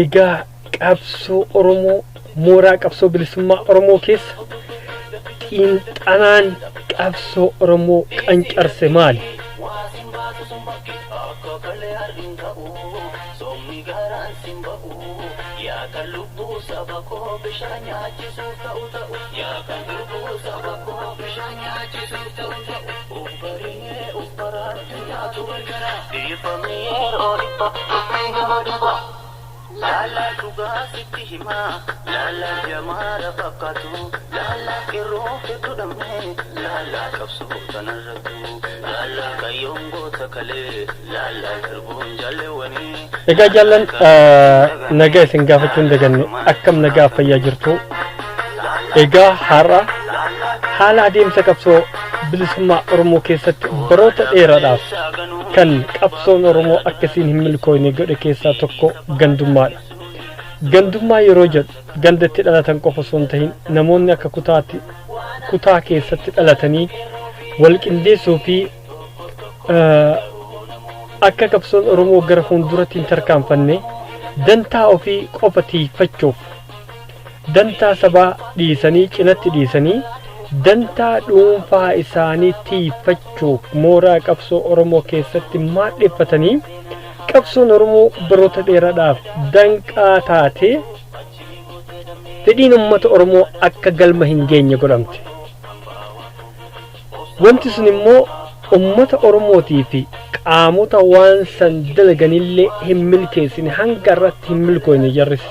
egaa qabsoo Oromoo mooraa qabsoo bilisummaa Oromoo keessa xiinxanaan qabsoo Oromoo qancarse maali? Lala juga sitihima, lala jamara fakatu, lala kiro ketu damhe, lala kapsu tanaratu, lala kayongo takale, lala terbun jalewani. Egaa jaallan nagaa isin gaafachuun daganne akkam nagaa fayyaa jirtu. Egaa har'a haala adeemsa qabsoo bilisummaa Oromoo keessatti baroota dheeraadhaaf kan qabsoon Oromoo akkasiin hin milkoofne godhe keessaa tokko gandummaadha. Gandummaa yeroo jedhu gandatti dhalatan qofa osoo hin tahin namoonni akka kutaa keessatti dhalatanii wal qindeessuu fi akka qabsoon Oromoo gara fuulduratti hin tarkaanfanne dantaa ofii qofa tiifachuuf dantaa sabaa dhiisanii cinatti dhiisanii dantaa dhuunfaa isaanii tiifachuuf mooraa qabsoo Oromoo keessatti maadheeffatanii qabsoon Oromoo baroota dheeraadhaaf danqaa taate fedhiin uummata Oromoo akka galma hin geenye godhamte. Wanti sun immoo uummata Oromootii fi qaamota waan san dalaganillee hin milkeessine hanga irratti hin milkoofne jarris.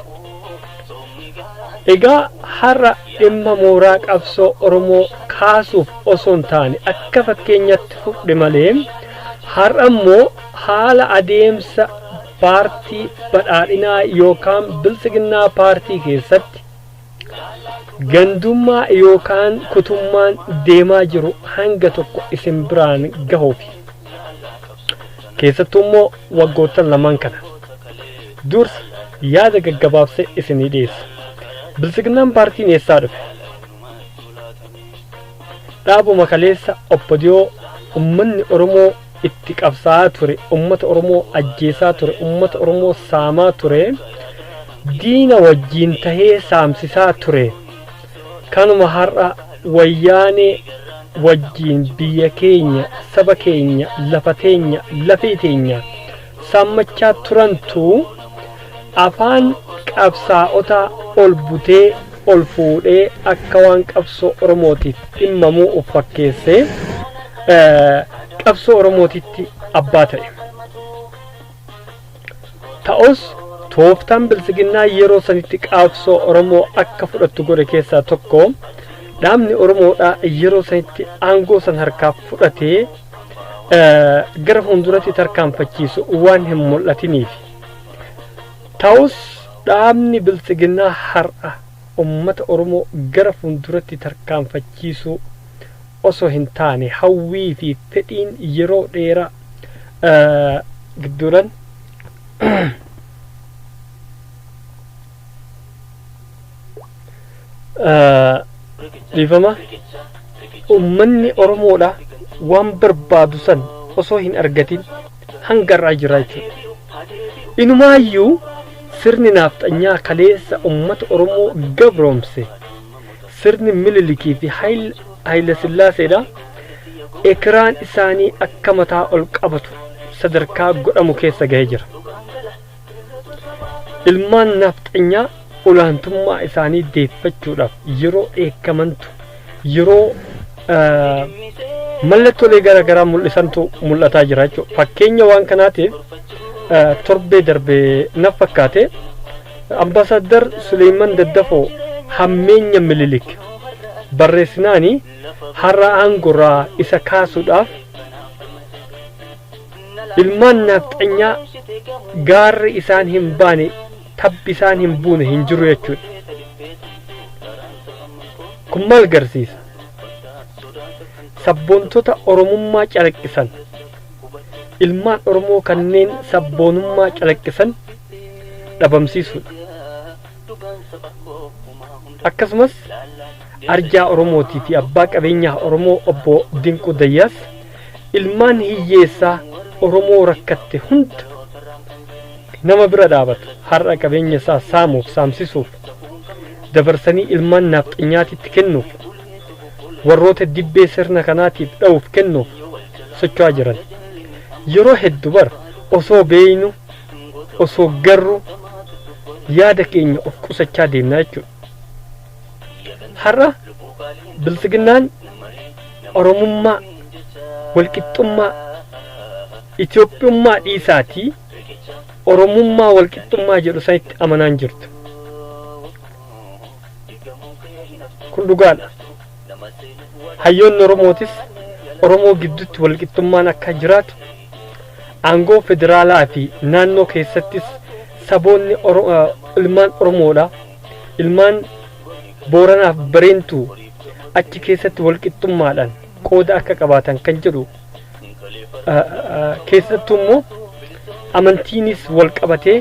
Egaa har'a dhimma mooraa qabsoo Oromoo kaasuuf osoo hin taane akka fakkeenyatti fudhe malee har'a immoo haala adeemsa paartii badhaadhinaa yookaan bilisiginnaa paartii keessatti gandummaa yookaan kutummaan deemaa jiru hanga tokko isin biraan gahuufi. Keessattuu immoo waggoottan lamaan kana dursa yaada gaggabaabsee isinii dhiyeessa. Bilisiginnaan paartiin eessaa dhufe? Dhaabuma kaleessa obbodiyoo ummanni Oromoo itti qabsaa'aa ture, ummata Oromoo ajjeesaa ture, ummata Oromoo saamaa ture, diina wajjiin tahee saamsisaa ture. Kanuma har'a wayyaanee wajjiin biyya keenya, saba keenya, lafa teenya, lafee teenya saammachaa turantu afaan qabsaa'ota ol butee ol fuudhee akka waan qabsoo Oromootiif dhimmamuu of fakkeessee qabsoo Oromootitti abbaa ta'e. Ta'us tooftaan bilisiginnaa yeroo sanitti qabsoo Oromoo akka fudhattu godhe keessaa tokko dhaabni Oromoodhaa yeroo sanitti aangoo san harkaa fudhatee gara fuulduratti tarkaanfachiisu waan hin mul'atiniif. Ta'us dhaabni bilisiginnaa har'a ummata Oromoo gara fuulduratti tarkaanfachiisuu osoo hin taane hawwii fi fedhiin yeroo dheeraa gidduudhaan dhiifama ummanni Oromoodha waan barbaadu san osoo hin argatin hanga irraa jira jechuudha. Inumaayyuu sirni nafxanyaa kaleessa ummata Oromoo gabroomse sirni Minilikii fi Haayile Sillaaseedha. Ekiraan isaanii akka mataa ol qabatu sadarkaa godhamu keessa gahee jira. Ilmaan nafxanyaa olaantummaa isaanii deeffachuudhaaf yeroo eekamantu yeroo mallattoolee garaagaraa mul'isantu mul'ataa jira jechuudha. Fakkeenya waan kanaatiif torbee darbee na fakkaate ambaasaadar Suleeman Daddafoo hammeenya Minilik barreessinaanii har'a aangorraa isa kaasuudhaaf ilmaan nafxanyaa gaarri isaan hin baane tabbi isaan hin buune hin jiru jechuudha. Kun maal agarsiisa? Sabboontota Oromummaa calaqqisan ilmaan Oromoo kanneen sabboonummaa calaqqisan dhabamsiisuudha. Akkasumas arjaa Oromootii fi abbaa qabeenyaa Oromoo obbo Dinquu Dayyaas ilmaan hiyyeessaa Oromoo rakkatte hunda nama bira dhaabatu har'a qabeenya isaa saamuuf saamsisuuf dabarsanii ilmaan nafxanyaatitti kennuuf warroota dibbee sirna kanaatiif dha'uuf kennuuf socho'aa jiran yeroo hedduu bara osoo beeynu osoo garru yaada keenya of qusachaa deemnaa jechuudha. Har'a bilisiginnaan oromummaa walqixxummaa Itoophiyummaa dhiisaatii oromummaa walqixxummaa jedhu sanitti amanaan jirtu. Kun dhugaadha. Hayyoonni Oromootis Oromoo gidduutti walqixxummaan akka jiraatu aangoo federaalaa fi naannoo keessattis saboonni ilmaan Oromoodha. Ilmaan Booranaaf Bareentuu achi keessatti walqixxummaadhaan qooda akka qabaatan kan jedhu keessattuu immoo amantiinis wal qabatee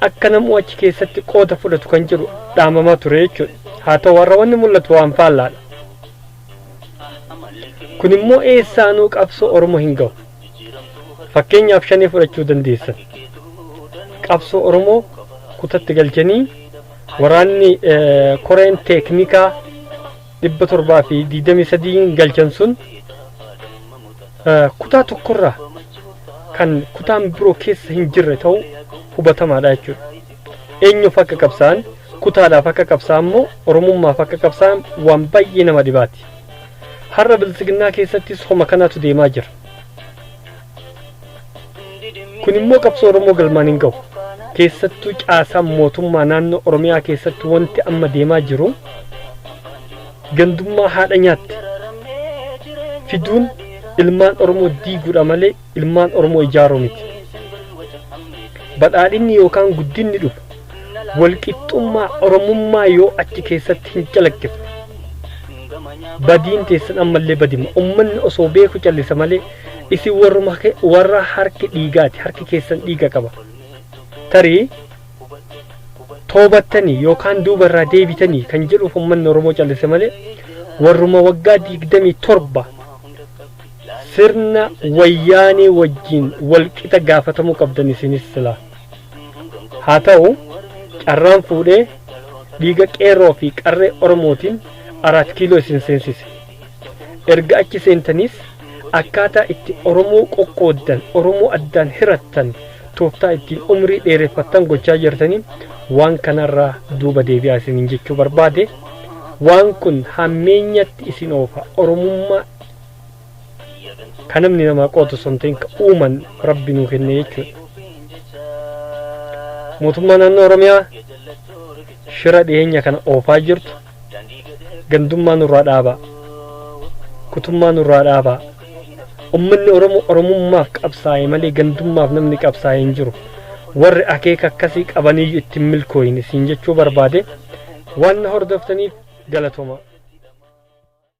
akka namuu achi keessatti qooda fudhatu kan jedhu dhaamamaa ture jechuudha. Haa ta'u warra wanni mul'atu waan faallaadha. Kun immoo eessaanuu qabsoo Oromoo hin ga'u. Fakkeenyaaf shanii fudhachuu dandeessan. Qabsoo Oromoo kutatti galchanii waraanni koreen teeknikaa 723 galchan sun kutaa tokkorraa kan kutaan biroo keessa hin jirre ta'uu hubatamaadha jechuudha. Eenyuuf akka qabsaan kutaadhaaf akka qabsaan immoo Oromummaaf akka qabsaan waan baay'ee nama dhibaati. Har'a bilisiginnaa keessattis homa kanatu deemaa jira. Kun immoo qabsoo Oromoo galmaan hin ga'u. Keessattuu caasaan mootummaa naannoo Oromiyaa keessatti wanti amma deemaa jiru gandummaa haadha nyaatti fiduun ilmaan Oromoo diiguudha malee ilmaan Oromoo ijaaruu miti. Badhaadhinni yookaan guddinni dhufu walqixxummaa Oromummaa yoo achi keessatti hin calaqqifne badiin teessan ammallee badima. Uummanni osoo beeku callisa malee isin warra harki dhiigaati. Harki keessan dhiiga qaba. Tarii toobattanii yookaan duubarraa deebitanii kan jedhuuf uummanni Oromoo callise malee warruma waggaa 27 sirna wayyaanee wajjin walqixa gaafatamuu qabdan isinis silaa. Haa ta'u carraan fuudhee dhiiga qeerroo fi qarree Oromootiin 4 kiiloo isin seensise. Erga achi seentaniis akkaataa itti Oromoo qoqqooddan Oromoo addaan hirattan tooftaa ittiin umrii dheereffattan gochaa jirtanii waan kanarraa duuba deebi'aa isiniin jechuu barbaade. Waan kun hammeenyatti isin oofa. Oromummaa kan namni namaa qootu osoo hin ta'in kan uuman Rabbi nuu kenne jechuudha. Mootummaa naannoo Oromiyaa shira dhiyeenya kana oofaa jirtu gandummaa nurraa dhaabaa. Kutummaa nurraa dhaabaa. Uummanni Oromoo Oromummaaf qabsaa'e malee gandummaaf namni qabsaa'e hin jiru. Warri akeeka akkasii qabanii ittiin milkooyin isin jechuu barbaade. Waan hordoftaniif galatooma.